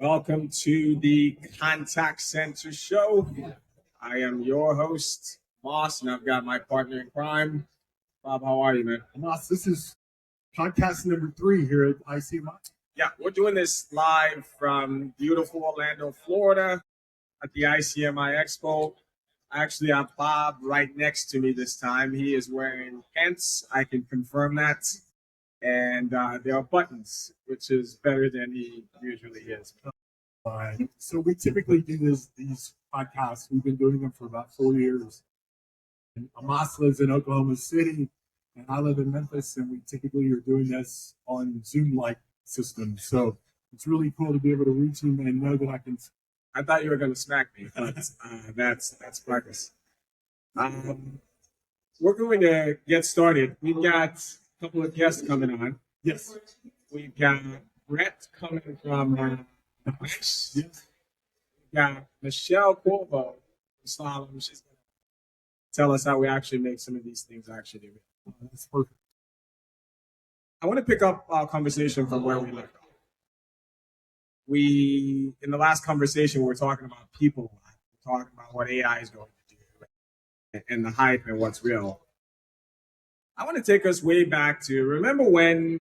Welcome to the Contact Center Show. I am your host, Moss, and I've got my partner in crime, Bob. How are you, man? Moss, this is podcast number 3 here at ICMI. Yeah, we're doing this live from beautiful Orlando, Florida at the ICMI Expo. Actually, I have Bob right next to me this time. He is wearing pants. I can confirm that. And there are buttons, which is better than he usually is. So we typically do these podcasts. We've been doing them for about 4 years. And Amos lives in Oklahoma City, and I live in Memphis, and we typically are doing this on Zoom-like systems. So it's really cool to be able to reach him and know that I can. I thought you were going to smack me, but that's progress. We're going to get started. We've got a couple of guests coming on. Yes. We've got Brett coming from Yes. We've got Michelle Corvo from Slalom. She's going to tell us how we actually make some of these things actually do. That's perfect. I want to pick up our conversation from where we left off. In the last conversation, we were talking about people. We're talking about what AI is going to do and the hype and what's real. I want to take us way back to, remember when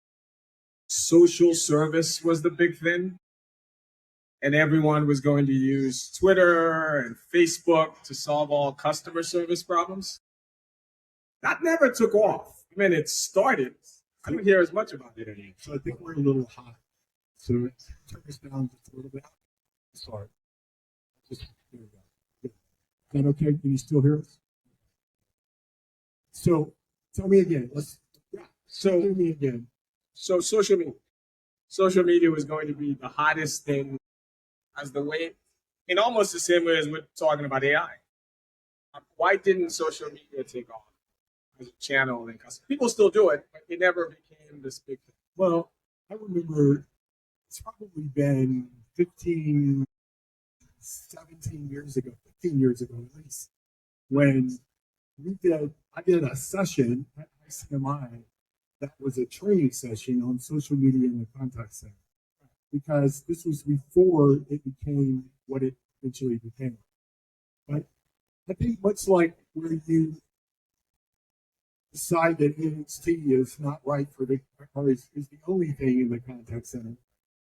social service was the big thing? And everyone was going to use Twitter and Facebook to solve all customer service problems? That never took off. I mean, it started. I don't hear as much about it anymore. So I think we're a little hot. So turn us down just a little bit. Sorry. There we go. Good. Is that okay? Can you still hear us? So tell me again. Tell me again. So social media. Social media was going to be the hottest thing as the way, in almost the same way as we're talking about AI. Why didn't social media take off as a channel? And people still do it, but it never became this big thing. Well, I remember it's probably been 15 years ago at least, when I did a session at ICMI that was a training session on social media in the contact center. Because this was before it became what it eventually became. But I think much like where you decide that NXT is not right for the, or is the only thing in the contact center,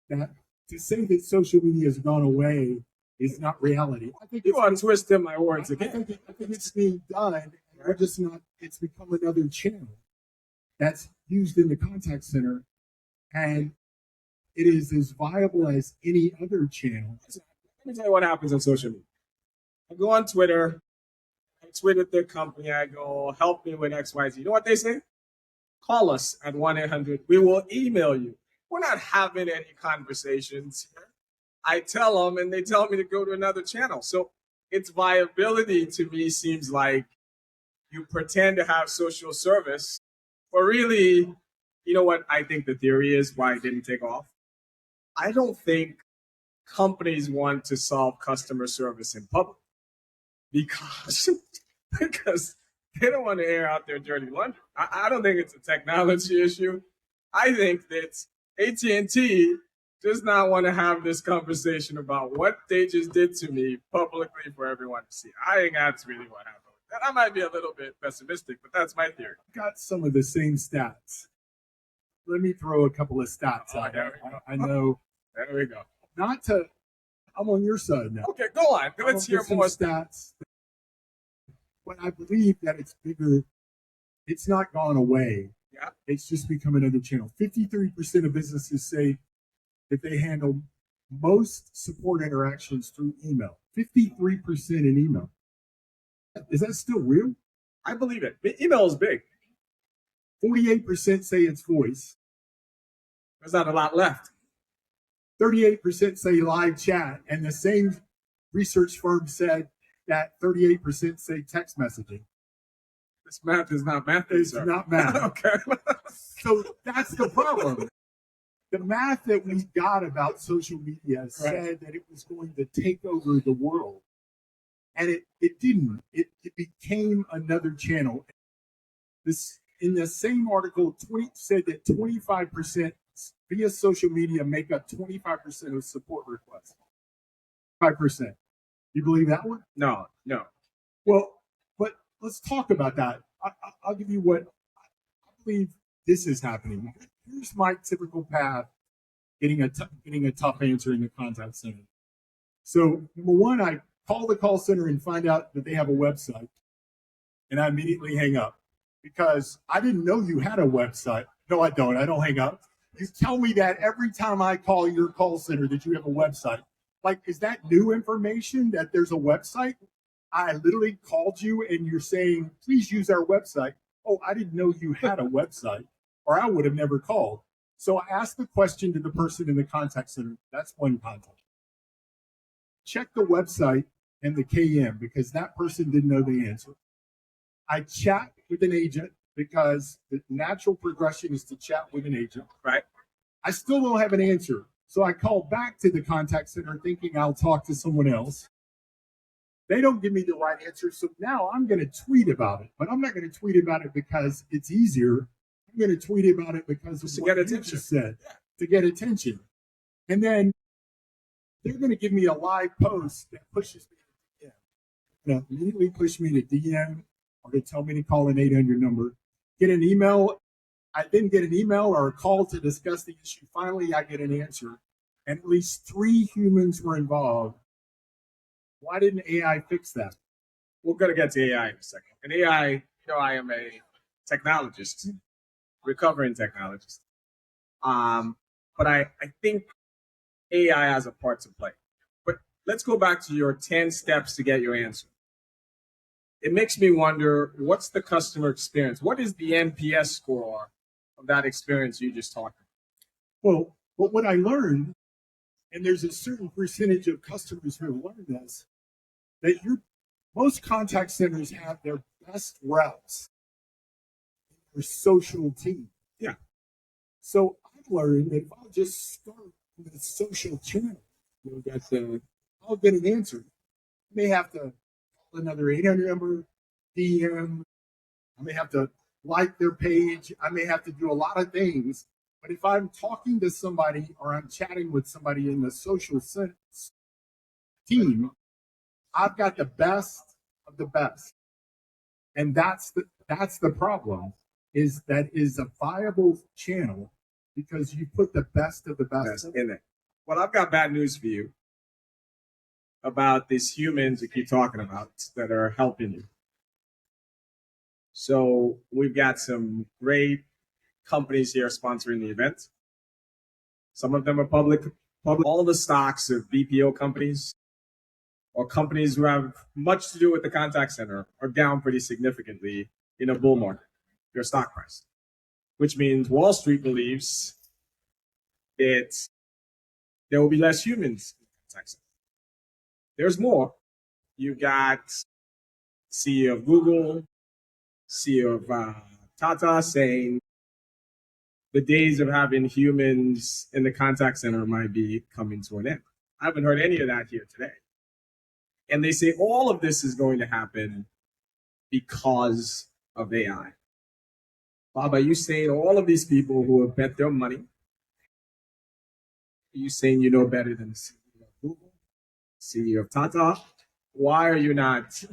that to say that social media has gone away is not reality. I think you are twisting my words again. I think it's being done, and we're just not, it's become another channel that's used in the contact center, and it is as viable as any other channel. Let me tell you what happens on social media. I go on Twitter, I tweet at their company, I go, help me with XYZ. You know what they say? Call us at 1-800. We will email you. We're not having any conversations here. I tell them, and they tell me to go to another channel. So its viability to me seems like you pretend to have social service, but really, you know what I think the theory is why it didn't take off? I don't think companies want to solve customer service in public because they don't want to air out their dirty laundry. I don't think it's a technology issue. I think that AT&T does not want to have this conversation about what they just did to me publicly for everyone to see. I think that's really what happened. And I might be a little bit pessimistic, but that's my theory. I've got some of the same stats. Let me throw a couple of stats out there. I know. There we go. I'm on your side now. Okay, go on. Let's hear more stats. But I believe that it's bigger. It's not gone away. Yeah. It's just become another channel. 53% of businesses say that they handle most support interactions through email. 53% in email. Is that still real? I believe it. Email is big. 48% say it's voice. There's not a lot left. 38% say live chat, and the same research firm said that 38% say text messaging. This math is not math. It's not math. Okay. So that's the problem. The math that we got about social media said that it was going to take over the world. And it didn't. It became another channel. This in the same article, said that 25% via social media make up 25% of support requests. 5%. You believe that one? No. Well, but let's talk about that. I'll give you what I believe this is happening. Here's my typical path getting a tough answer in the contact center. So number one, I call the call center and find out that they have a website, and I immediately hang up because I didn't know you had a website. No, I don't. I don't hang up. You tell me that every time I call your call center that you have a website. Like, is that new information that there's a website? I literally called you and you're saying, please use our website. Oh, I didn't know you had a website, or I would have never called. So I asked the question to the person in the contact center. That's one contact. Check the website and the KM because that person didn't know the answer. I chat with an agent because the natural progression is to chat with an agent. Right. I still don't have an answer. So I call back to the contact center thinking I'll talk to someone else. They don't give me the right answer. So now I'm going to tweet about it, but I'm not going to tweet about it because it's easier. I'm going to tweet about it because of what you just said, to get attention. And then they're going to give me a live post that pushes me to DM. They'll immediately push me to DM or to tell me to call an 800 number. Get an email. I then get an email or a call to discuss the issue. Finally, I get an answer. And at least 3 humans were involved. Why didn't AI fix that? We're going to get to AI in a second. And AI, I am a technologist, recovering technologist. But I think AI has a part to play. But let's go back to your 10 steps to get your answer. It makes me wonder, what's the customer experience? What is the NPS score of that experience you just talked about? Well, but what I learned, and there's a certain percentage of customers who have learned this, that most contact centers have their best reps in their social team. Yeah. So I've learned that if I'll just start with a social channel, I'll get an answer. I may have to call another 800 number, DM. I may have to like their page. I may have to do a lot of things. But if I'm talking to somebody or I'm chatting with somebody in the social team, I've got the best of the best. And that's the problem, is that is a viable channel because you put the best of the best in it. Well, I've got bad news for you about these humans you keep talking about that are helping you. So we've got some great companies here sponsoring the event. Some of them are public. All the stocks of BPO companies or companies who have much to do with the contact center are down pretty significantly in a bull market, their stock price, which means Wall Street believes that there will be less humans in the contact center. There's more. You've got CEO of Google, CEO of Tata saying the days of having humans in the contact center might be coming to an end. I haven't heard any of that here today. And they say all of this is going to happen because of AI. Bob, are you saying all of these people who have bet their money, are you saying you know better than the CEO of Google, CEO of Tata? Why are you not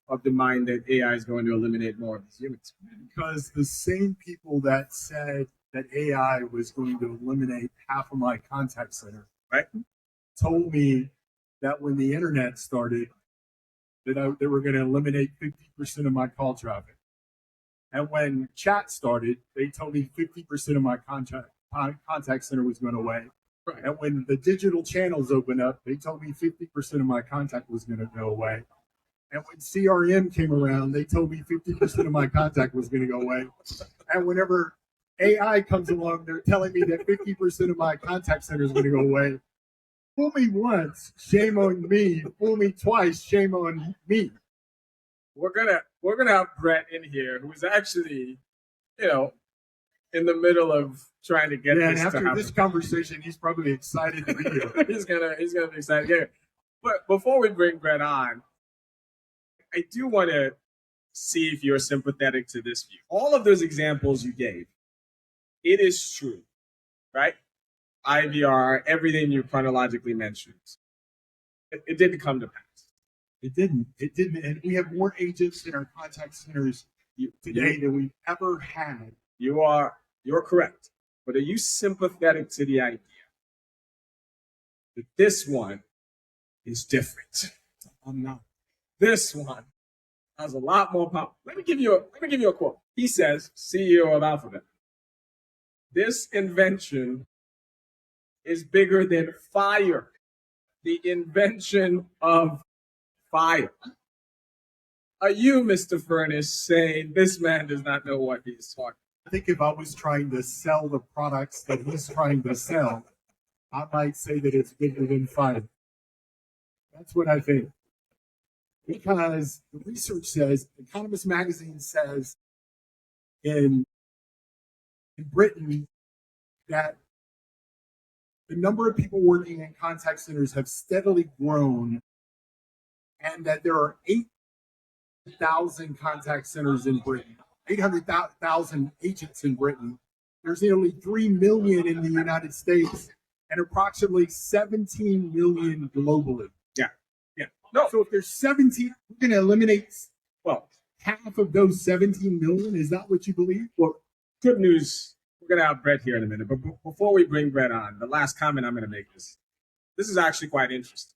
of the mind that AI is going to eliminate more of these humans? Because the same people that said that AI was going to eliminate half of my contact center, right, told me that when the internet started, that they were going to eliminate 50% of my call traffic. And when chat started, they told me 50% of my contact center was going away. Right. And when the digital channels opened up, they told me 50% of my contact was going to go away. And when CRM came around, they told me 50% of my contact was going to go away. And whenever AI comes along, they're telling me that 50% of my contact center is going to go away. Fool me once, shame on me. Fool me twice, shame on me. We're gonna have Brett in here, who's actually, in the middle of trying to get this to happen. And after this conversation, he's probably excited to be here. he's gonna be excited. Yeah. But before we bring Brett on, I do want to see if you're sympathetic to this view. All of those examples you gave, it is true, right? IVR, everything you chronologically mentioned, it didn't come to pass. It didn't. It didn't. And we have more agents in our contact centers today than we've ever had. You're correct. But are you sympathetic to the idea that this one is different? I'm not. This one has a lot more power. Let me give you a quote. He says, CEO of Alphabet, this invention is bigger than fire. The invention of fire. Are you, Mr. Furness, saying this man does not know what he's talking? I think if I was trying to sell the products that he's trying to sell, I might say that it's bigger than fire. That's what I think. Because the research says, Economist Magazine says in Britain that the number of people working in contact centers have steadily grown, and that there are 8,000 contact centers in Britain, 800,000 agents in Britain. There's nearly 3 million in the United States and approximately 17 million globally. Yeah. Yeah. No. So if there's 17, we're going to eliminate, well, half of those 17 million. Is that what you believe? Well, good news. We're going to have Brett here in a minute. But before we bring Brett on, the last comment I'm going to make is this is actually quite interesting.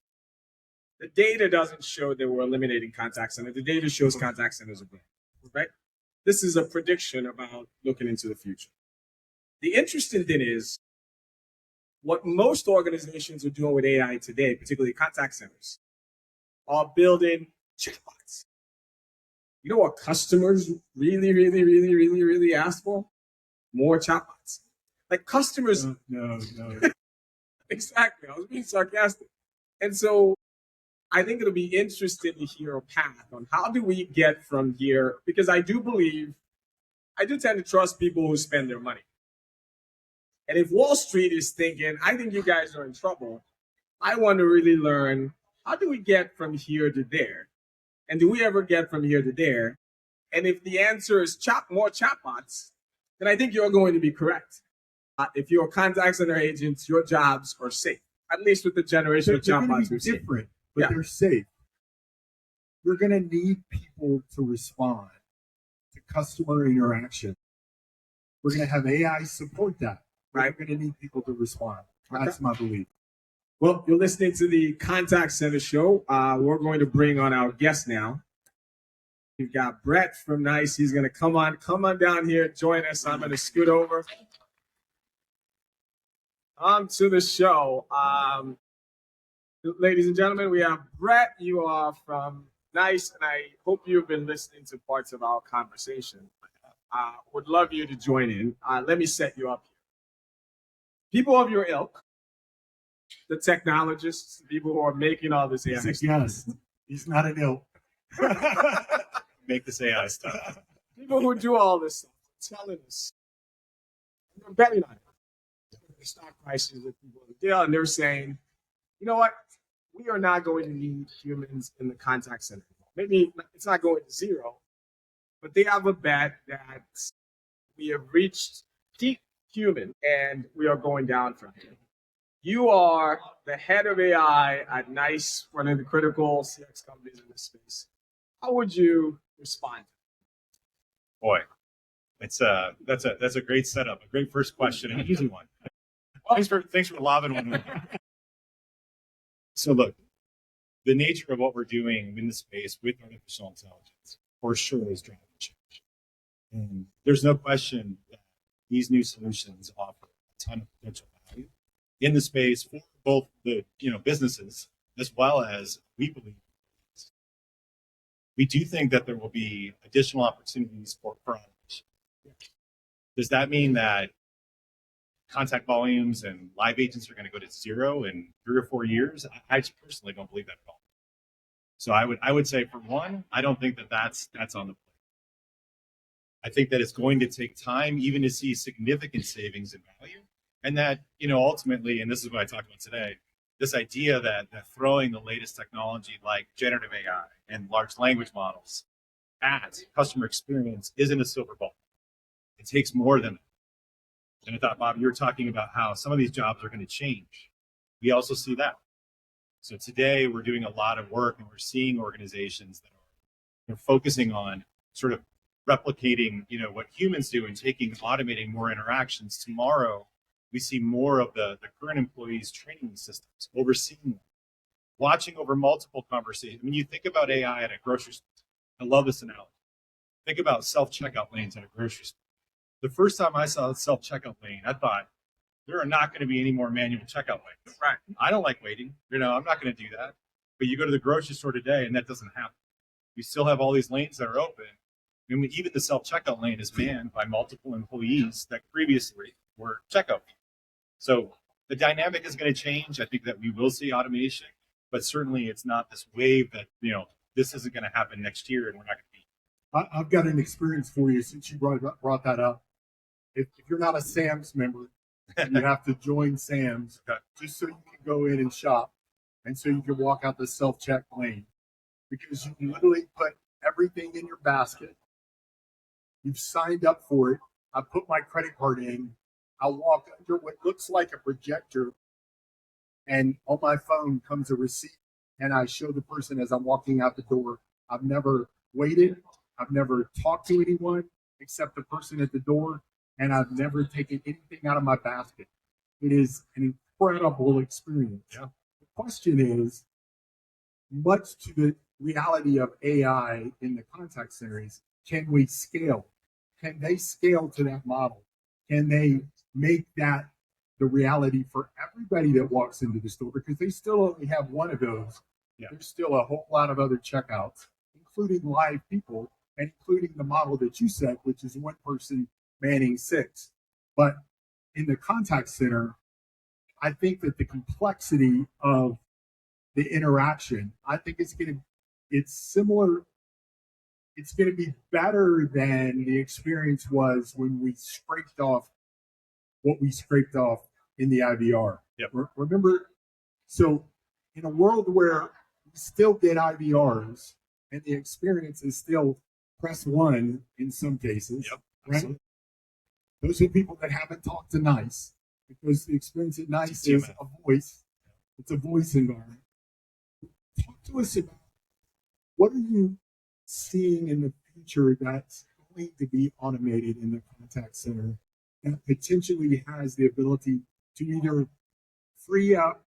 The data doesn't show that we're eliminating contact centers. The data shows contact centers are growing, right? This is a prediction about looking into the future. The interesting thing is what most organizations are doing with AI today, particularly contact centers, are building chatbots. You know what customers really ask for? More chatbots. Like customers. No. Exactly. I was being sarcastic. And so I think it'll be interesting to hear a path on how do we get from here, because I do tend to trust people who spend their money. And if Wall Street is thinking, I think you guys are in trouble, I want to really learn, how do we get from here to there? And do we ever get from here to there? And if the answer is more chatbots, then I think you're going to be correct. If you're a contact center agent, your jobs are safe, at least with the generation of chatbots we've seen. Different, but they're safe. You're going to need people to respond to customer interaction. We're going to have AI support that. Right. We're going to need people to respond. That's my belief. Well, you're listening to the Contact Center Show. We're going to bring on our guest now. We've got Brett from NICE. He's going to come on down here, join us. I'm going to scoot over to the show. Ladies and gentlemen, we have Brett. You are from NICE, and I hope you've been listening to parts of our conversation. Would love you to join in. Let me set you up here. People of your ilk, the technologists, the people who are making all this AI. Yes, he's not an ilk. Make this AI stuff. People who do all this stuff, telling us, they're betting on it. The stock prices that people deal, and they're saying, you know what? We are not going to need humans in the contact center. Maybe it's not going to zero, but they have a bet that we have reached peak human and we are going down from here. You are the head of AI at NICE, one of the critical CX companies in this space. How would you respond? Boy, that's a great setup, a great first question, and an easy one. Thanks for lobbing one. So look, the nature of what we're doing in the space with artificial intelligence for sure is driving change. And there's no question that these new solutions offer a ton of potential value in the space for both the businesses as well as we believe. We do think that there will be additional opportunities for automation. Does that mean that contact volumes and live agents are going to go to zero in 3 or 4 years? I personally don't believe that at all. So I would say, for one, I don't think that that's on the plate. I think that it's going to take time even to see significant savings in value, and that ultimately, and this is what I talked about today, this idea that throwing the latest technology like generative AI and large language models at customer experience isn't a silver bullet. It takes more than that. And I thought, Bob, you were talking about how some of these jobs are going to change. We also see that. So today we're doing a lot of work and we're seeing organizations that are focusing on sort of replicating, what humans do and automating more interactions. Tomorrow, we see more of the current employees training systems, overseeing them, watching over multiple conversations. When you think about AI at a grocery store, I love this analogy. Think about self-checkout lanes at a grocery store. The first time I saw a self-checkout lane, I thought, there are not going to be any more manual checkout lanes. Right. I don't like waiting. I'm not going to do that. But you go to the grocery store today and that doesn't happen. We still have all these lanes that are open. And even the self-checkout lane is manned by multiple employees that previously were checkout people. So the dynamic is going to change. I think that we will see automation, but certainly it's not this wave that, this isn't going to happen next year and we're not going to be. I've got an experience for you since you brought that up. If you're not a Sam's member, you have to join Sam's just so you can go in and shop and so you can walk out the self-check lane, because you can literally put everything in your basket. You've signed up for it. I put my credit card in. I walk under what looks like a projector, and on my phone comes a receipt, and I show the person as I'm walking out the door. I've never waited. I've never talked to anyone except the person at the door, and I've never taken anything out of my basket. It is an incredible experience. Yeah. The question is, much to the reality of AI in the contact center, is, can we scale? Can they scale to that model? Can they make that the reality for everybody that walks into the store? Because they still only have one of those. Yeah. There's still a whole lot of other checkouts, including live people and including the model that you said, which is one person manning 6. But in the contact center, I think that the complexity of the interaction, I think it's similar. It's going to be better than the experience was when we scraped off what we scraped off in the IVR. Yep. Remember, so in a world where we still get IVRs and the experience is still press 1 in some cases, Yep. right? Absolutely. Those are people that haven't talked to NICE, because the experience at NICE is a voice. It's a voice environment. Talk to us about, what are you seeing in the future that's going to be automated in the contact center that potentially has the ability to either free up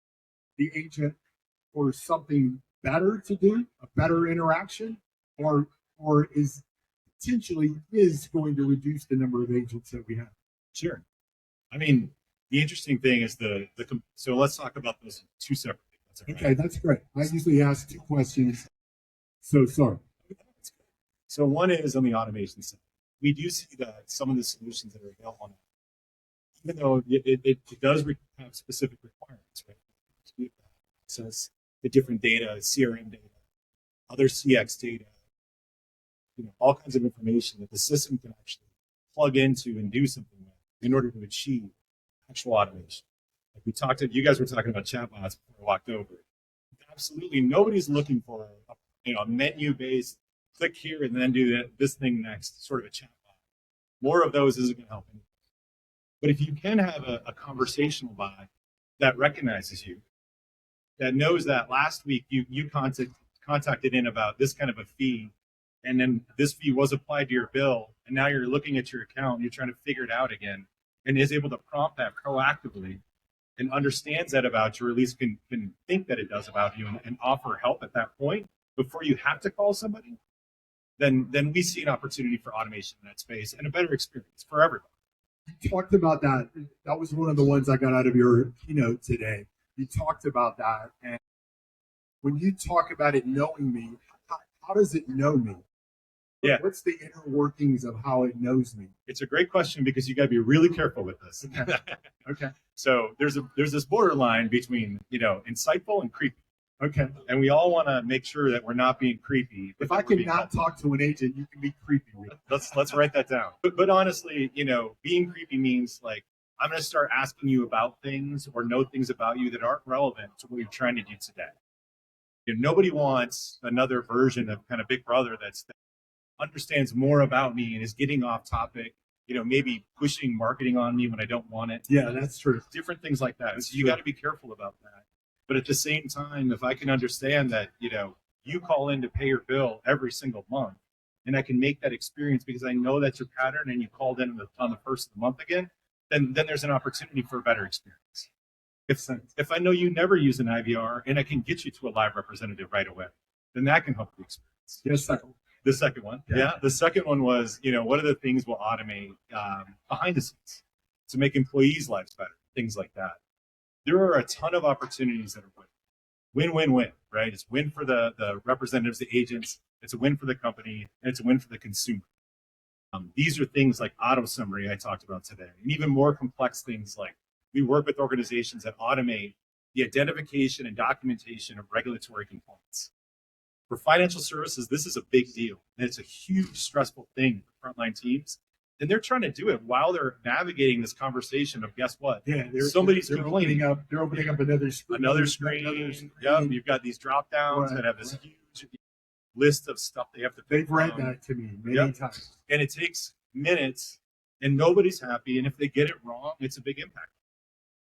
the agent for something better to do, a better interaction, or is potentially going to reduce the number of agents that we have? Sure. I mean, the interesting thing is so let's talk about those two separate things. Okay, that's great. I usually ask 2 questions. So sorry. So one is on the automation side. We do see that some of the solutions that are available, even though it does have specific requirements, right? To access the different data, CRM data, other CX data, all kinds of information that the system can actually plug into and do something with in order to achieve actual automation. Like you guys were talking about chatbots before I walked over. Absolutely, nobody's looking for a menu-based click here and then do this thing next, sort of a chatbot. More of those isn't going to help anything. But if you can have a conversational bot that recognizes you, that knows that last week you contacted in about this kind of a fee, and then this fee was applied to your bill, and now you're looking at your account and you're trying to figure it out again, and is able to prompt that proactively and understands that about you, or at least can think that it does about you, and offer help at that point before you have to call somebody, then we see an opportunity for automation in that space and a better experience for everybody. You talked about that. That was one of the ones I got out of your keynote today. You talked about that. And when you talk about it knowing me, how does it know me? Yeah. What's the inner workings of how it knows me? It's a great question, because you got to be really careful with this. Okay. Okay. So there's this borderline between, insightful and creepy. Okay. And we all want to make sure that we're not being creepy. If I can not talk to an agent, you can be creepy with it. Let's write that down. But honestly, being creepy means, like, I'm going to start asking you about things or know things about you that aren't relevant to what you're trying to do today. Nobody wants another version of kind of Big Brother that understands more about me and is getting off topic maybe pushing marketing on me when I don't want it. Yeah, that's true. Different things like that. That's So you true. got to be careful about that. But at the same time, if I can understand that, you call in to pay your bill every single month, and I can make that experience because I know that's your pattern, and you called in on the first of the month again, then there's an opportunity for a better experience. If I know you never use an IVR and I can get you to a live representative right away, then that can help the experience. Yes, sir. The second one, yeah. The second one was, what are the things we'll automate behind the scenes to make employees' lives better, things like that. There are a ton of opportunities that are win, right? It's win for the representatives, the agents. It's a win for the company, and it's a win for the consumer. These are things like auto summary I talked about today, and even more complex things like we work with organizations that automate the identification and documentation of regulatory compliance. For financial services, this is a big deal, and it's a huge stressful thing for frontline teams. And they're trying to do it while they're navigating this conversation of, guess what? Yeah, Somebody's they're complaining. they're opening up another Screen. Yeah, you've got these drop downs that have this huge list of stuff they have to pick They've read from. that to me many times. And it takes minutes, and nobody's happy. And if they get it wrong, it's a big impact.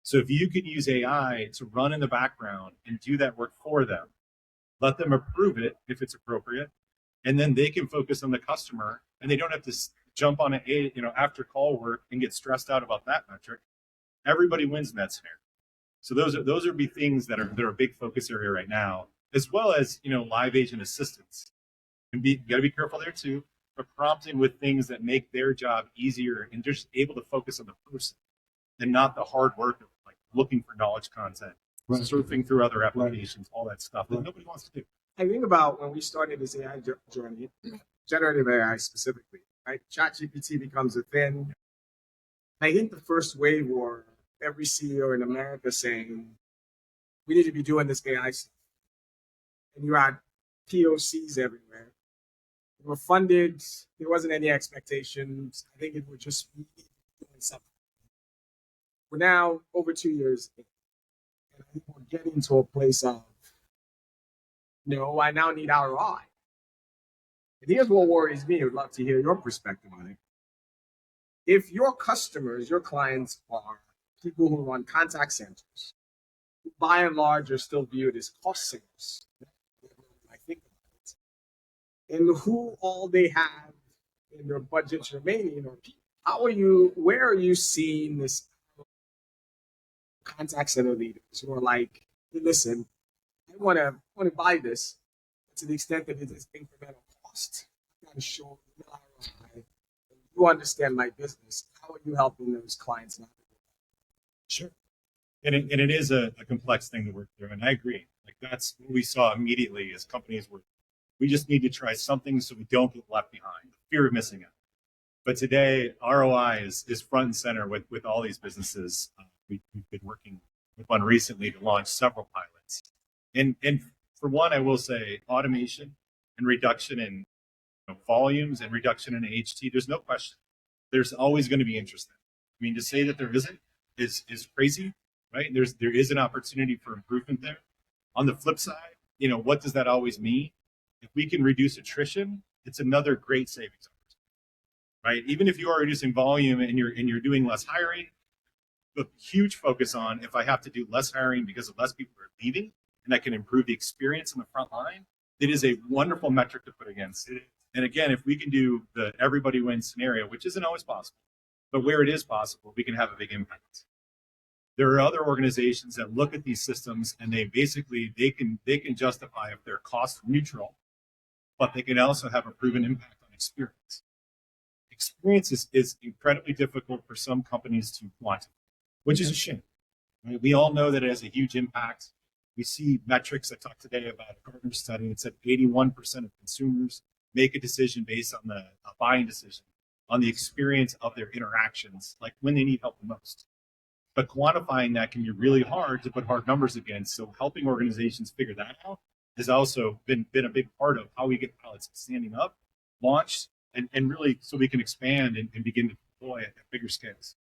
So if you can use AI to run in the background and do that work for them, let them approve it if it's appropriate, and then they can focus on the customer, and they don't have to jump on after call work and get stressed out about that metric. Everybody wins in that scenario. So those are big things that are a big focus area right now, as well as live agent assistance. And you got to be careful there too, but prompting with things that make their job easier and just able to focus on the person and not the hard work of like looking for knowledge content, Right. surfing through other applications, all that stuff that nobody wants to do. I think about when we started this AI journey, generative AI specifically, right? ChatGPT becomes a thing. I think the first wave were every CEO in America saying, we need to be doing this AI stuff. And you had POCs everywhere. They were funded. There wasn't any expectations. I think it would just be doing something. We're now over 2 years in, and I think we're getting to a place of, I now need ROI. And here's what worries me. I'd love to hear your perspective on it. If your customers, your clients are people who run contact centers, who by and large are still viewed as cost centers, I think about it, and who all they have in their budgets remaining are people. Where are you seeing this contact center leaders who are like, hey, listen, I want to buy this to the extent that it is incremental cost. I got to show you ROI. You understand my business. How are you helping those clients navigate? Sure. And it is a complex thing to work through. And I agree. Like that's what we saw immediately as companies were, we just need to try something so we don't get left behind. The fear of missing out. But today, ROI is front and center with all these businesses. We've been working with one recently to launch several pilots. And for one, I will say automation and reduction in volumes and reduction in HT, there's no question. There's always going to be interest in. I mean, to say that there isn't is crazy, right? There is an opportunity for improvement there. On the flip side, what does that always mean? If we can reduce attrition, it's another great savings opportunity, right? Even if you are reducing volume and you're doing less hiring, a huge focus on if I have to do less hiring because of less people are leaving, and I can improve the experience on the front line, it is a wonderful metric to put against it. And again, if we can do the everybody wins scenario, which isn't always possible, but where it is possible, we can have a big impact. There are other organizations that look at these systems and they can justify if they're cost neutral, but they can also have a proven impact on experience. Experience is incredibly difficult for some companies to quantify, which is a shame. Right? We all know that it has a huge impact. We see metrics. I talked today about a Gartner study that said 81% of consumers make a decision based on a buying decision on the experience of their interactions, like when they need help the most. But quantifying that can be really hard to put hard numbers against. So helping organizations figure that out has also been a big part of how we get pilots standing up, launched, and really so we can expand and begin to deploy at bigger scales.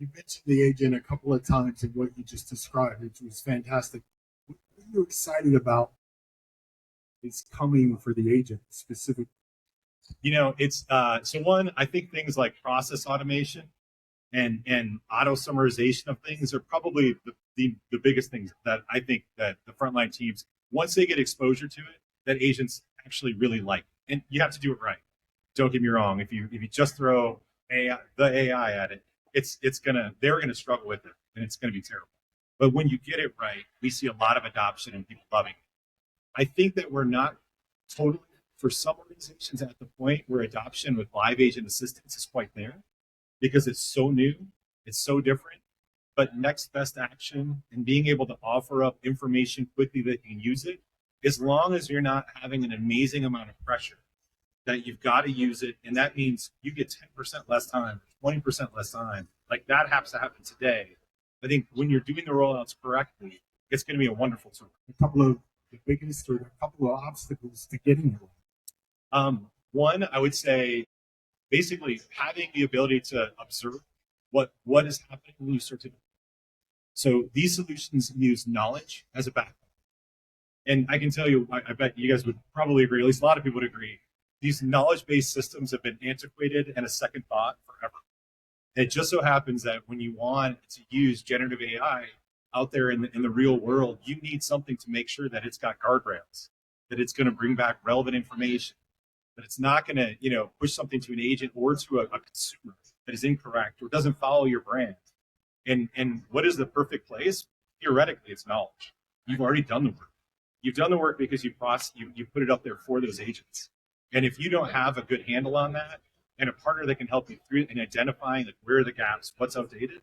You mentioned the agent a couple of times in what you just described, which was fantastic. What are you excited about is coming for the agent specifically? You know, it's so one, I think things like process automation and auto summarization of things are probably the biggest things that I think that the frontline teams, once they get exposure to it, that agents actually really like. And you have to do it right. Don't get me wrong. If you just throw the AI at it, they're gonna struggle with it and it's gonna be terrible. But when you get it right, we see a lot of adoption and people loving it. I think that we're not totally, for some organizations, at the point where adoption with live agent assistance is quite there because it's so new, it's so different. But next best action and being able to offer up information quickly that you can use it, as long as you're not having an amazing amount of pressure that you've got to use it. And that means you get 10% less time, 20% less time. Like that has to happen today. I think when you're doing the rollouts correctly, it's going to be a wonderful tool. A couple of the biggest or a couple of obstacles to getting there. One, I would say basically having the ability to observe what is happening when you start to. So these solutions use knowledge as a backbone. And I can tell you, I bet you guys would probably agree, at least a lot of people would agree, these knowledge-based systems have been antiquated and a second thought forever. It just so happens that when you want to use generative AI out there in the real world, you need something to make sure that it's got guardrails, that it's going to bring back relevant information, that it's not going to, push something to an agent or to a consumer that is incorrect or doesn't follow your brand. And what is the perfect place? Theoretically, it's knowledge. You've already done the work. You've done the work because you put it up there for those agents. And if you don't have a good handle on that and a partner that can help you through and identifying like where are the gaps, what's outdated,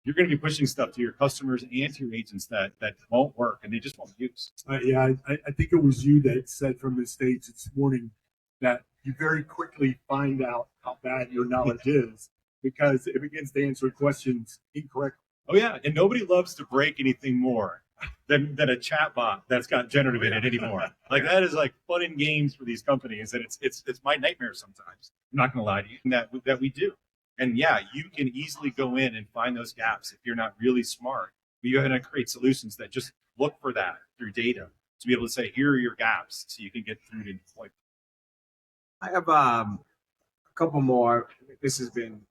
you're going to be pushing stuff to your customers and to your agents that won't work and they just won't use. I think it was you that said from the stage this morning that you very quickly find out how bad your knowledge is because it begins to answer questions incorrectly. Oh yeah, and nobody loves to break anything more than a chatbot that's got generative in it anymore. Like that is like fun and games for these companies, and it's my nightmare sometimes. I'm not going to lie to you that we do. And yeah, you can easily go in and find those gaps if you're not really smart. But you're going to create solutions that just look for that through data to be able to say, here are your gaps, so you can get through to deploy. I have a couple more. This has been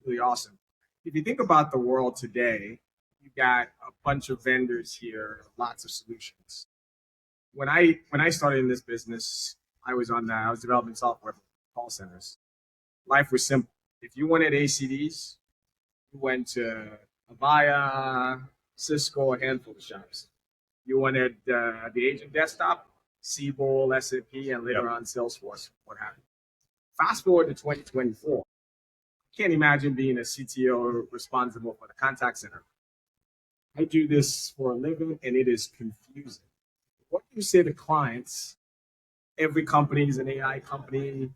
really awesome. If you think about the world today, you got a bunch of vendors here, lots of solutions. When I started in this business, I was developing software for call centers. Life was simple. If you wanted ACDs, you went to Avaya, Cisco, a handful of shops. You wanted the agent desktop, Siebel, SAP, and later on Salesforce, what have you. Fast forward to 2024. Can't imagine being a CTO responsible for the contact center. I do this for a living, and it is confusing. What do you say to clients? Every company is an AI company.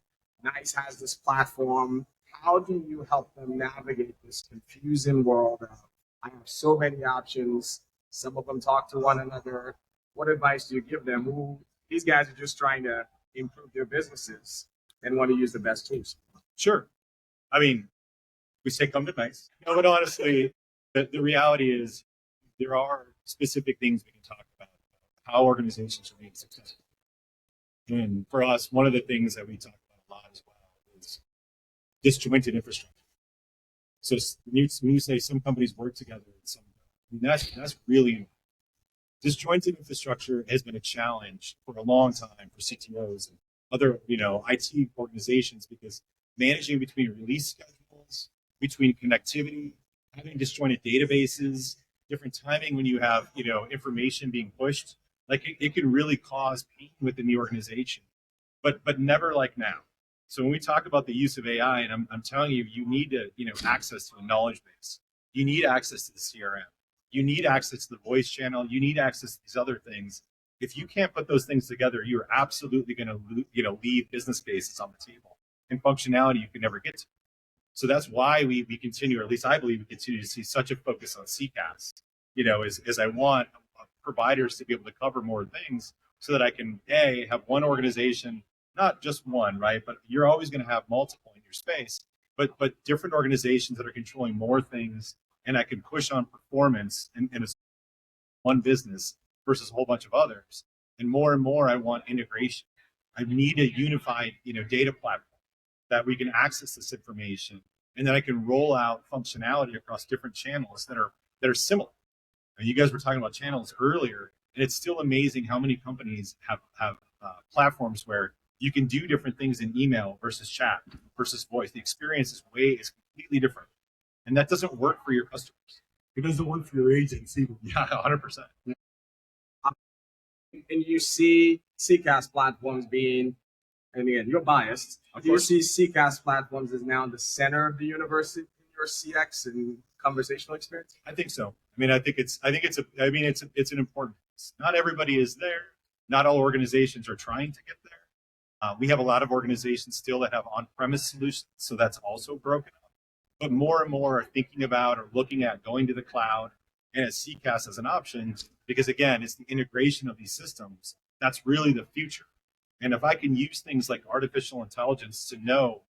NICE has this platform. How do you help them navigate this confusing world of, I have so many options. Some of them talk to one another. What advice do you give them? These guys are just trying to improve their businesses and want to use the best tools. Sure. I mean, we say come to NICE. No, but honestly, the reality is there are specific things we can talk about how organizations are being successful. And for us, one of the things that we talk about a lot as well is disjointed infrastructure. So when you say some companies work together and some, that's really disjointed infrastructure has been a challenge for a long time for CTOs and other IT organizations because managing between release schedules, between connectivity, having disjointed databases, different timing when you have information being pushed, like it can really cause pain within the organization, but never like now. So when we talk about the use of AI, and I'm telling you, you need to access to a knowledge base, you need access to the CRM, you need access to the voice channel, you need access to these other things. If you can't put those things together, you're absolutely going to leave business cases on the table and functionality you can never get to. So that's why we continue, or at least I believe we continue to see such a focus on CCaaS, as I want providers to be able to cover more things so that I can, have one organization, not just one, right? But you're always going to have multiple in your space, but different organizations that are controlling more things, and I can push on performance in one business versus a whole bunch of others. And more, I want integration. I need a unified, data platform that we can access this information, and that I can roll out functionality across different channels that are similar. And you guys were talking about channels earlier, and it's still amazing how many companies have platforms where you can do different things in email versus chat versus voice. The experience is completely different, and that doesn't work for your customers. It doesn't work for your agency. Yeah, 100%. And you see CCaaS platforms being, and again, you're biased. Do you see CCaaS platforms as now the center of the universe in your CX and conversational experience? I think so. I think it's an important piece. Not everybody is there. Not all organizations are trying to get there. We have a lot of organizations still that have on-premise solutions, so that's also broken up. But more and more are thinking about or looking at going to the cloud and as CCaaS as an option, because again, it's the integration of these systems that's really the future. And if I can use things like artificial intelligence to know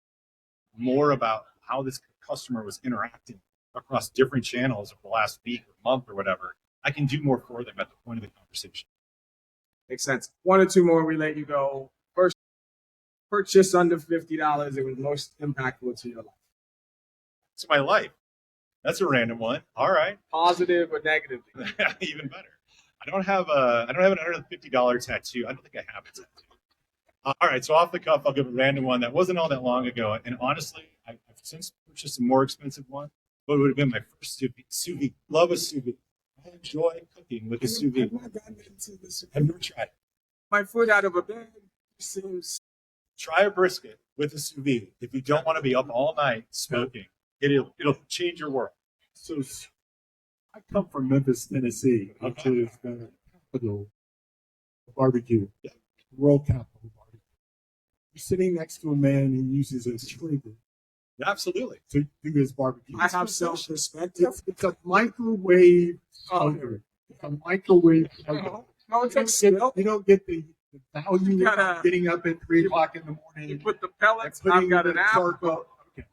more about how this customer was interacting across different channels over the last week or month or whatever, I can do more for them at the point of the conversation. Makes sense. One or two more, we let you go. First, purchase under $50, it was most impactful to your life. To my life. That's a random one. All right. Positive or negative? Even better. I don't have an $150 tattoo. I don't think I have a tattoo. All right. So off the cuff, I'll give a random one that wasn't all that long ago. And honestly, I've since purchased a more expensive one, but it would have been my first sous vide. Love a sous vide. I enjoy cooking with a sous vide. I've never tried it. My foot out of a bed seems. Try a brisket with a sous vide. If you don't want to be up all night smoking, it'll change your world. So I come from Memphis, Tennessee, which is the capital of barbecue, world capital of barbecue. You're sitting next to a man who uses a trigger Absolutely. to do his barbecue. I have self-respect. It's a microwave smoker. It's a microwave smoker. No, it's like skill. You don't get the value You gotta- of getting up at 3 o'clock in the morning. You put the pellets. and I've putting got it an in apple. charcoal. Okay.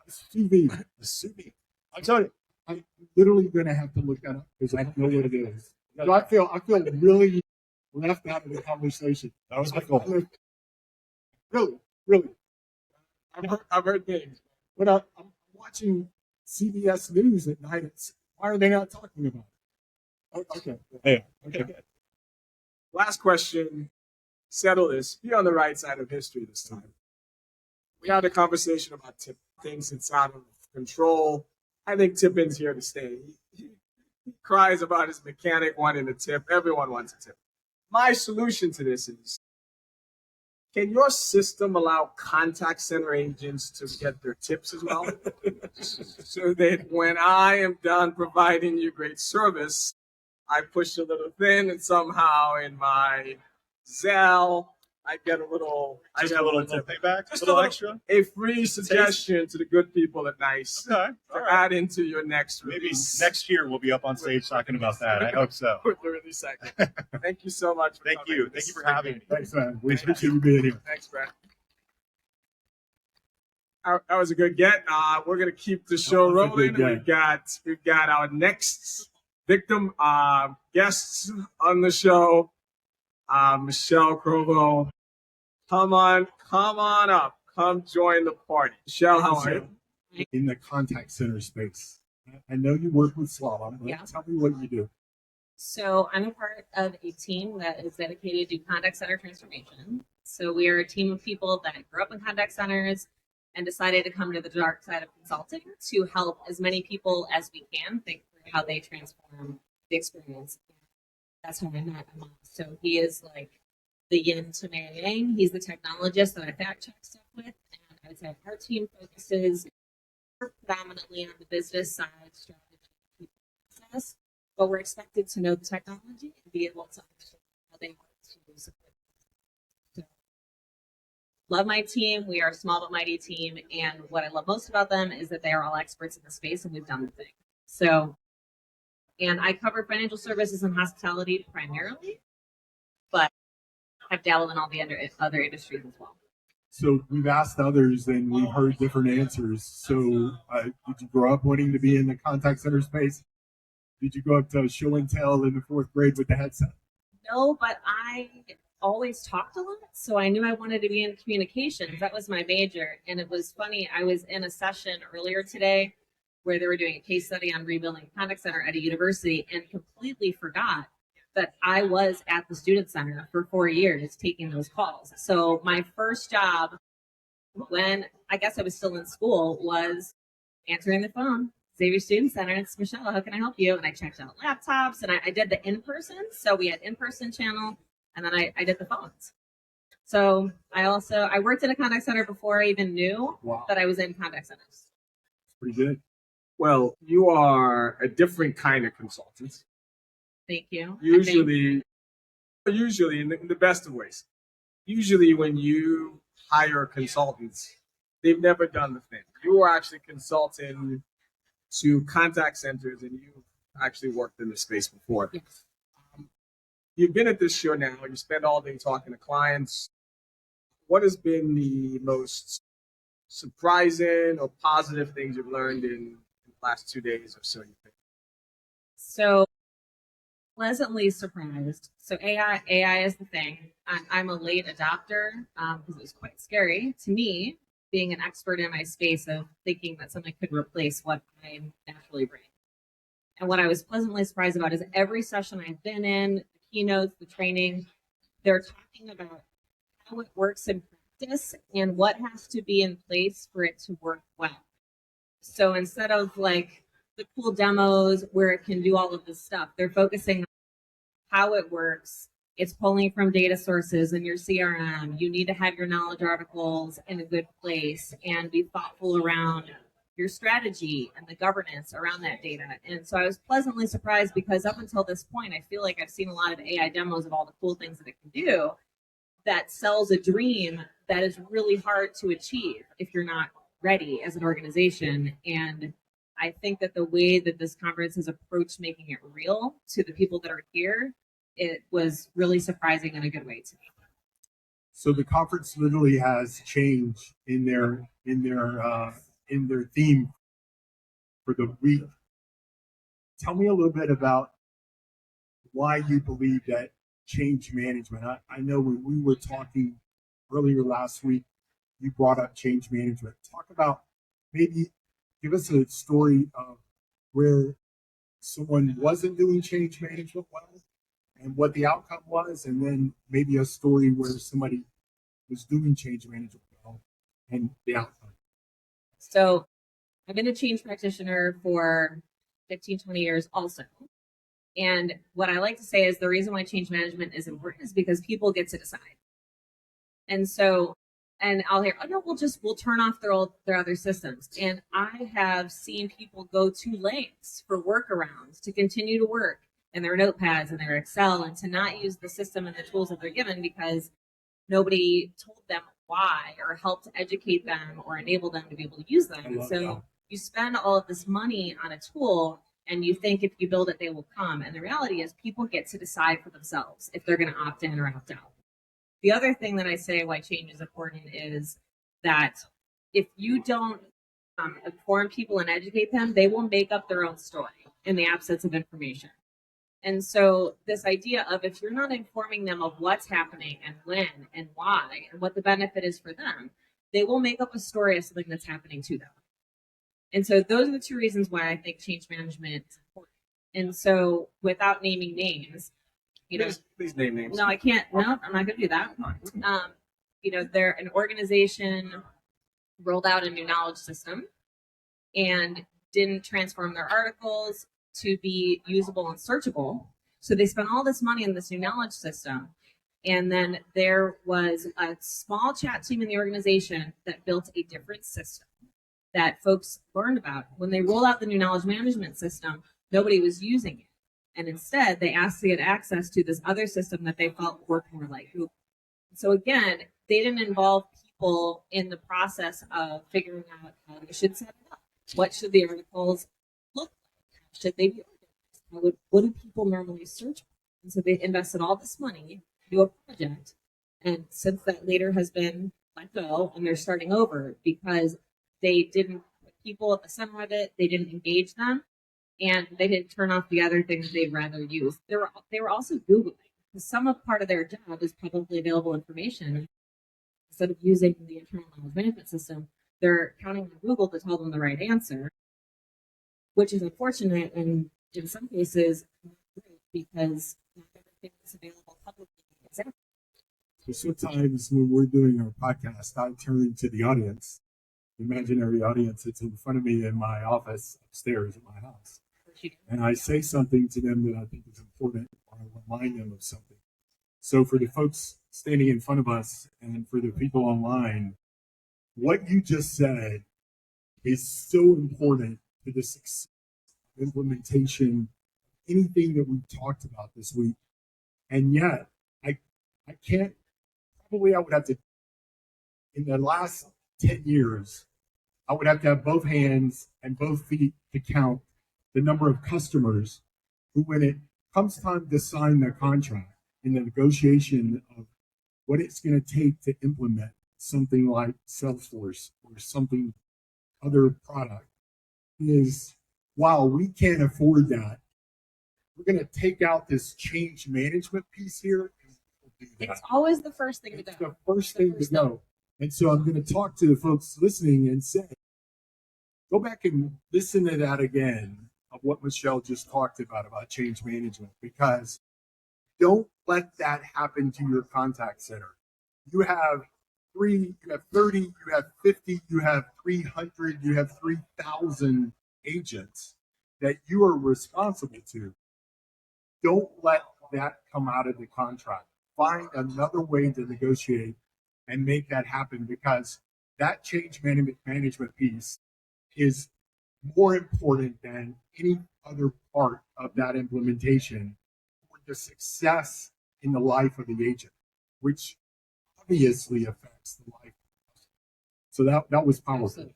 Sous vide. The sous vide. I'm telling you. I'm literally going to have to look that up because I don't know what it is. So I feel really left out of the conversation. That was my goal. Really. I've heard things. But I'm watching CBS News at night. Why are they not talking about it? Okay. Hey, Okay. Last question. Settle this. Be on the right side of history this time. We had a conversation about tip things that's out of control. I think tipping's here to stay. He cries about his mechanic wanting a tip. Everyone wants a tip. My solution to this is, can your system allow contact center agents to get their tips as well? So that when I am done providing you great service, I push a little thin, and somehow in my Zelle, I get a little little payback, Just a little a little- extra. a free suggestion to the good people at NICE Okay. All to right. add into your next Maybe release. next year we'll be up on stage talking about that. I hope so. With the release segment. Thank you so much. For Thank coming. you. This Thank you for has been having great. me. Thanks, man. We appreciate you being here. Thanks, Brad. That was a good get. We're gonna keep the show That was a rolling. good get. We've got our next victim guests on the show. Michelle Crovo. Come on up. Come join the party. Michelle, how are you? In the contact center space. I know you work with Slalom. Yeah. Tell me what you do. So I'm a part of a team that is dedicated to contact center transformation. So we are a team of people that grew up in contact centers and decided to come to the dark side of consulting to help as many people as we can think through how they transform the experience. That's how I met Amal. So he is like the yin to my yang. He's the technologist that I fact check stuff with. And I would say our team focuses predominantly on the business side, strategy, people process, but we're expected to know the technology and be able to understand how they work to support. So, love my team. We are a small but mighty team, and what I love most about them is that they are all experts in the space, and we've done the thing. So, and I cover financial services and hospitality primarily, but I've dabbled in all the other industries as well. So we've asked others and we've heard different answers. So did you grow up wanting to be in the contact center space? Did you go up to show and tell in the 4th grade with the headset? No, but I always talked a lot, so I knew I wanted to be in communications. That was my major. And it was funny, I was in a session earlier today where they were doing a case study on rebuilding a contact center at a university and completely forgot that I was at the student center for 4 years taking those calls. So my first job when I guess I was still in school was answering the phone. Xavier Student Center, it's Michelle, how can I help you? And I checked out laptops and I did the in-person. So we had in-person channel and then I did the phones. So I worked in a contact center before I even knew Wow, that I was in contact centers. pretty good. Well, you are a different kind of consultant. Thank you. Usually in the best of ways. Usually when you hire consultants, they've never done the thing. You are actually consulting to contact centers and you've actually worked in the space before. Yes. You've been at this show now, you spend all day talking to clients. What has been the most surprising or positive things you've learned in the last 2 days or so, you think? So pleasantly surprised. So AI is the thing. I'm a late adopter because it was quite scary to me being an expert in my space of thinking that something could replace what I naturally bring. And what I was pleasantly surprised about is every session I've been in, the keynotes, the training, they're talking about how it works in practice and what has to be in place for it to work well. So instead of like the cool demos where it can do all of this stuff, they're focusing on how it works. It's pulling from data sources in your CRM. You need to have your knowledge articles in a good place and be thoughtful around your strategy and the governance around that data. And so I was pleasantly surprised because up until this point, I feel like I've seen a lot of AI demos of all the cool things that it can do that sells a dream that is really hard to achieve if you're not ready as an organization. And I think that the way that this conference has approached making it real to the people that are here, it was really surprising in a good way to me. So the conference literally has changed in their theme for the week. Tell me a little bit about why you believe that change management. I know when we were talking earlier last week, you brought up change management. Talk about, maybe give us a story of where someone wasn't doing change management well and what the outcome was, and then maybe a story where somebody was doing change management well and the outcome. So I've been a change practitioner for 15, 20 years also. And what I like to say is the reason why change management is important is because people get to decide. And so, and I'll hear, oh no, we'll turn off their other systems. And I have seen people go to lengths for workarounds to continue to work in their notepads and their Excel and to not use the system and the tools that they're given because nobody told them why or helped educate them or enable them to be able to use them. And so you spend all of this money on a tool and you think if you build it, they will come. And the reality is people get to decide for themselves if they're going to opt in or opt out. The other thing that I say why change is important is that if you don't inform people and educate them, they will make up their own story in the absence of information. And so this idea of if you're not informing them of what's happening and when and why and what the benefit is for them, they will make up a story of something that's happening to them. And so those are the two reasons why I think change management is important. And so without naming names, Please name names. no, I can't. No, I'm not going to do that. They're an organization rolled out a new knowledge system and didn't transform their articles to be usable and searchable. So they spent all this money in this new knowledge system. And then there was a small chat team in the organization that built a different system that folks learned about. When they rolled out the new knowledge management system, nobody was using it. And instead, they asked to get access to this other system that they felt worked more like Google. So again, they didn't involve people in the process of figuring out how they should set it up. What should the articles look like? How should they be organized? What do people normally search for? And so they invested all this money to do a project. And since that later has been let go and they're starting over because they didn't put people at the center of it, they didn't engage them, and they didn't turn off the other things they'd rather use. They were also Googling. Some of part of their job is publicly available information. Instead of using the internal knowledge management system, they're counting on Google to tell them the right answer, which is unfortunate and in some cases not great because not everything is available publicly. Exactly. So sometimes when we're doing our podcast, I turn to the audience, the imaginary audience that's in front of me in my office upstairs at my house. And I say something to them that I think is important, or I remind them of something. So for the folks standing in front of us and for the people online, what you just said is so important to the success of implementation, anything that we've talked about this week. And yet, I can't, probably I would have to, in the last 10 years, I would have to have both hands and both feet to count the number of customers who, when it comes time to sign their contract in the negotiation of what it's going to take to implement something like Salesforce or something other product, is, wow, we can't afford that. We're going to take out this change management piece here. And we'll do that. It's always the first thing to It's go. the first thing to go. And so I'm going to talk to the folks listening and say, go back and listen to that again of what Michelle just talked about change management, because don't let that happen to your contact center. You have 3, you have 30, you have 50, you have 300, you have 3,000 agents that you are responsible to. Don't let that come out of the contract. Find another way to negotiate and make that happen, because that change management piece is more important than any other part of that implementation for the success in the life of the agent, which obviously affects the life. So that was powerful.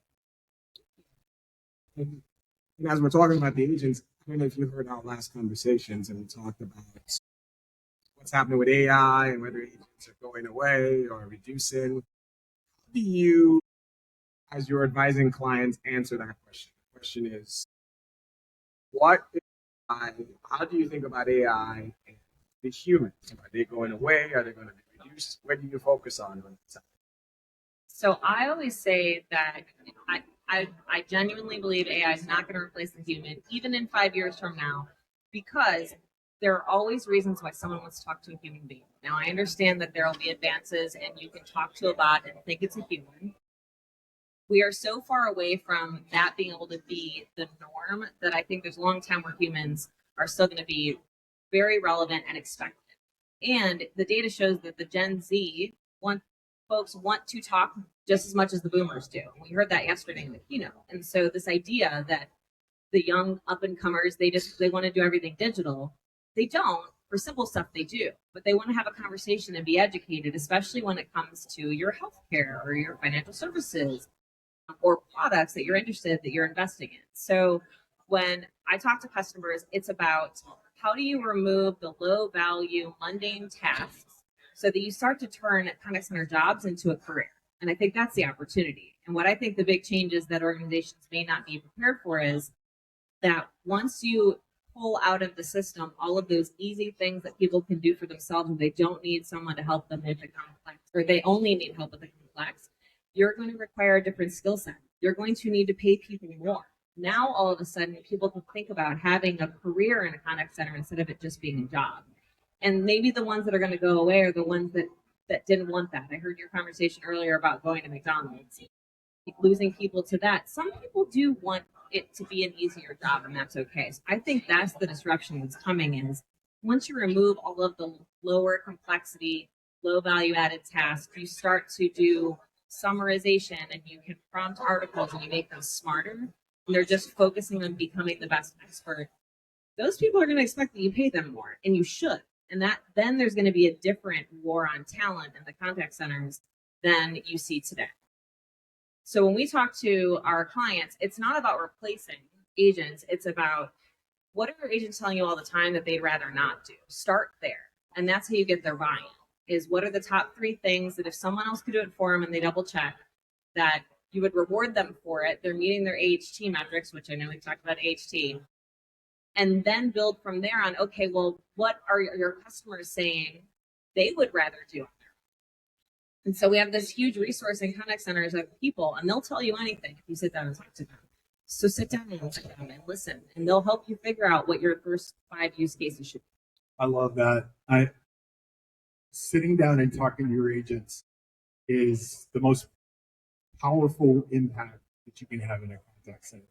And as we're talking about the agents, I don't know if you heard our last conversations and we talked about what's happening with AI and whether agents are going away or reducing. How do you, as you're advising clients, answer that question? The question is, what is AI? How do you think about AI and the humans? Are they going away? Are they going to be reduced? Where do you focus on when it's happening? So I always say that I genuinely believe AI is not going to replace the human, even in 5 years from now, because there are always reasons why someone wants to talk to a human being. Now, I understand that there will be advances and you can talk to a bot and think it's a human. We are so far away from that being able to be the norm that I think there's a long time where humans are still going to be very relevant and expected. And the data shows that the Gen Z folks want to talk just as much as the boomers do. We heard that yesterday in the keynote. And so this idea that the young up and comers, they want to do everything digital. They don't. For simple stuff, they do. But they want to have a conversation and be educated, especially when it comes to your healthcare or your financial services or products that you're interested, that you're investing in. So when I talk to customers, it's about how do you remove the low value, mundane tasks so that you start to turn contact center jobs into a career. And I think that's the opportunity. And what I think the big changes that organizations may not be prepared for is that once you pull out of the system all of those easy things that people can do for themselves and they don't need someone to help them with the complex, or they only need help with the complex, you're going to require a different skill set. You're going to need to pay people more. Now, all of a sudden, people can think about having a career in a contact center instead of it just being a job. And maybe the ones that are going to go away are the ones that didn't want that. I heard your conversation earlier about going to McDonald's, losing people to that. Some people do want it to be an easier job, and that's okay. So I think that's the disruption that's coming is once you remove all of the lower complexity, low value added tasks, you start to do summarization and you can prompt articles and you make them smarter. And they're just focusing on becoming the best expert. Those people are going to expect that you pay them more, and you should. And that then there's going to be a different war on talent in the contact centers than you see today. So when we talk to our clients, it's not about replacing agents. It's about what are your agents telling you all the time that they'd rather not do? Start there. And that's how you get their buy-in, is what are the top 3 things that if someone else could do it for them and they double check, that you would reward them for it. They're meeting their AHT metrics, which I know we talked about AHT. and then build from there on, okay, well, what are your customers saying they would rather do? And so we have this huge resource in contact centers of people, and they'll tell you anything if you sit down and talk to them. So sit down and look at them and listen, and they'll help you figure out what your first 5 use cases should be. I love that. Sitting down and talking to your agents is the most powerful impact that you can have in a contact center.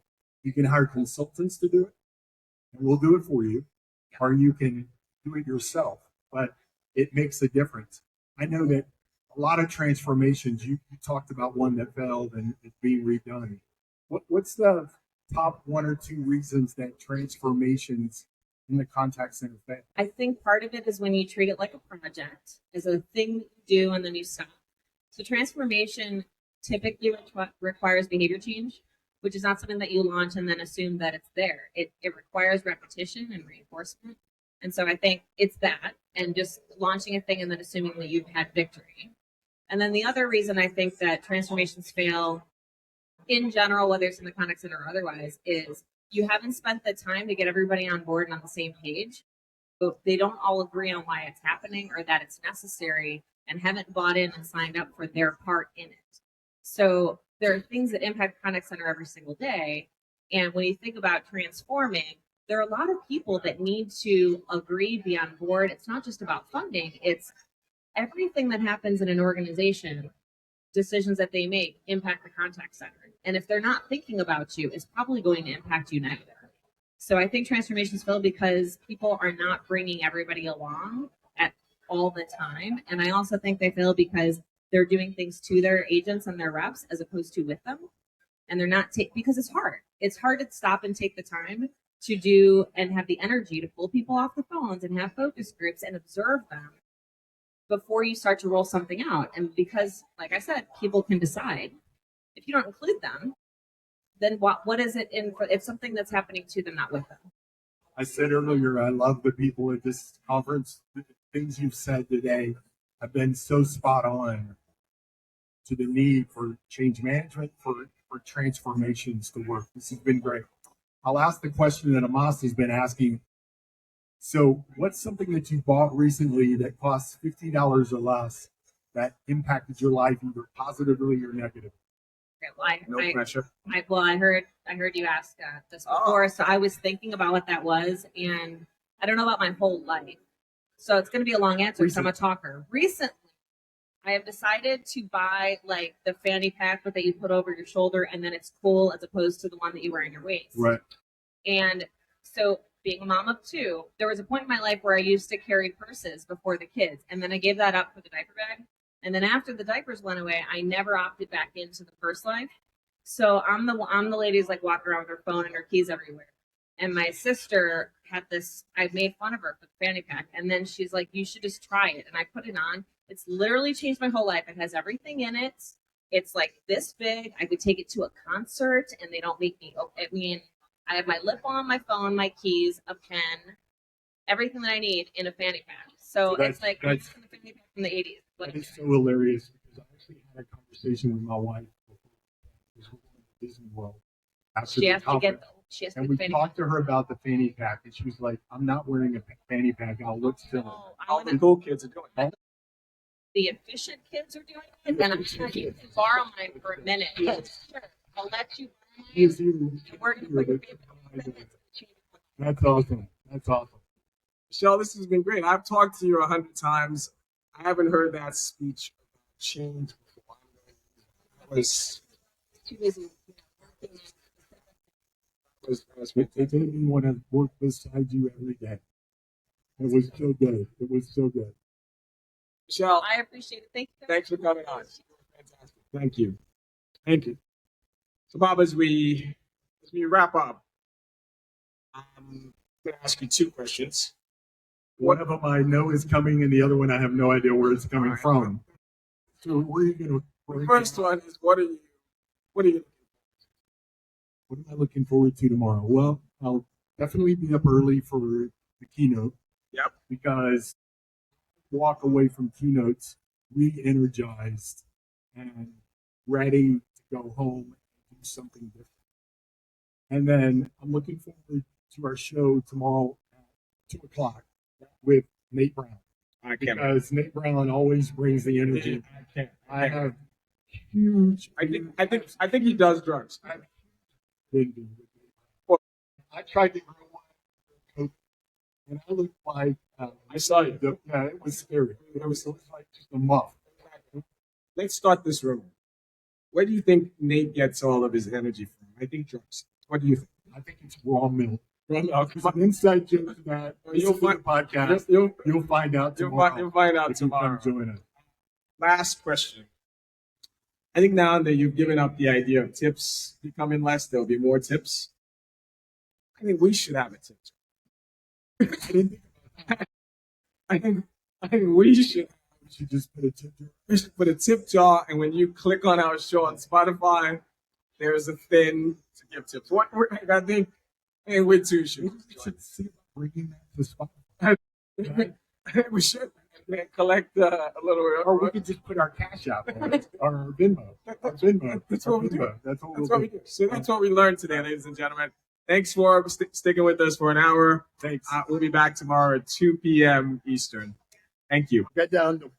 You can hire consultants to do it, and we'll do it for you, or you can do it yourself, but it makes a difference. I know that a lot of transformations, you talked about one that failed and it's being redone. What's the top 1 or 2 reasons that transformations in the contact center fail? I think part of it is when you treat it like a project, as a thing that you do and then you stop. So transformation typically requires behavior change, which is not something that you launch and then assume that it's there. It requires repetition and reinforcement. And so I think it's that, and just launching a thing and then assuming that you've had victory. And then the other reason I think that transformations fail in general, whether it's in the contact center or otherwise, is you haven't spent the time to get everybody on board and on the same page. But they don't all agree on why it's happening or that it's necessary, and haven't bought in and signed up for their part in it. So there are things that impact contact center every single day. And when you think about transforming, there are a lot of people that need to agree, be on board. It's not just about funding, it's everything that happens in an organization, decisions that they make impact the contact center. And if they're not thinking about you, it's probably going to impact you negatively. So I think transformations fail because people are not bringing everybody along at all the time. And I also think they fail because they're doing things to their agents and their reps as opposed to with them. And they're not because it's hard. It's hard to stop and take the time to do and have the energy to pull people off the phones and have focus groups and observe them before you start to roll something out. And because, like I said, people can decide. If you don't include them, then what is it in for? It's something that's happening to them, not with them. I said earlier, I love the people at this conference. The things you've said today have been so spot on to the need for change management, for transformations to work. This has been great. I'll ask the question that Amos has been asking. So what's something that you bought recently that costs $50 or less that impacted your life either positively or negatively? Okay, well, No pressure. I heard you ask this before, so I was thinking about what that was, and I don't know about my whole life. So it's going to be a long answer because I'm a talker. Recently, I have decided to buy like the fanny pack that you put over your shoulder, and then it's cool as opposed to the one that you wear in your waist. Right. And so, being a mom of 2, there was a point in my life where I used to carry purses before the kids, and then I gave that up for the diaper bag. And then after the diapers went away, I never opted back into the purse life. So I'm the lady who's like walking around with her phone and her keys everywhere. And my sister had this. I made fun of her for the fanny pack, and then she's like, "You should just try it." And I put it on. It's literally changed my whole life. It has everything in it. It's like this big. I could take it to a concert, and they don't make me. I mean, I have my lip on, my phone, my keys, a pen, everything that I need in a fanny pack. So it's like a fanny pack from the 80s. That is so hilarious because I actually had a conversation with my wife before Disney World after she the has conference. she has And to we get the talked to her about the fanny pack, and she was like, "I'm not wearing a fanny pack. I'll look silly." All the cool kids are doing it. The efficient kids are doing it, and I'm sure you can borrow mine for a minute. Sure, I'll let you. That's awesome. That's awesome. Michelle, this has been great. I've talked to you 100 times. I haven't heard that speech about change before. It was Too busy. They didn't want to work beside you every day. It was so good. It was so good. Michelle, I appreciate it. Thank you. thanks for coming on. Fantastic. Thank you. Thank you. So, Bob, as we wrap up, I'm going to ask you 2 questions. One of them I know is coming, and the other one I have no idea where it's coming from. So, where are you going to? The first one is what am I looking forward to tomorrow? Well, I'll definitely be up early for the keynote. Yep. Because walk away from keynotes re-energized and ready to go home and do something different. And then I'm looking forward to our show tomorrow at 2 o'clock with Nate Brown. I can't. Because Nate Brown always brings the energy. I can't. I have huge. I think he does drugs. I tried to grow one, and I looked like I saw you. yeah, it was scary. It was like just a muff. Let's start this room. Where do you think Nate gets all of his energy from? I think drugs. What do you think? I think it's raw milk. Okay. It's an inside joke to that. You'll Listen to the podcast. You'll find out tomorrow. You'll find out if you tomorrow. come join us. Last question. I think now that you've given up the idea of tips becoming less, there'll be more tips. I think we should have a tip. I think we should just put a tip jar. We should put a tip jar, and when you click on our show on Spotify, there's a thing to give tips. I think we too should. We should see about bringing that to Spotify. We should collect a little bit. Or we could just put our cash out on it, or our Venmo. That's what we do. That's what we do. So that's what we learned today, ladies and gentlemen. Thanks for sticking with us for an hour. Thanks. We'll be back tomorrow at 2 p.m. Eastern. Thank you. Get down to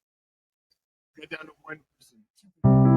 one person.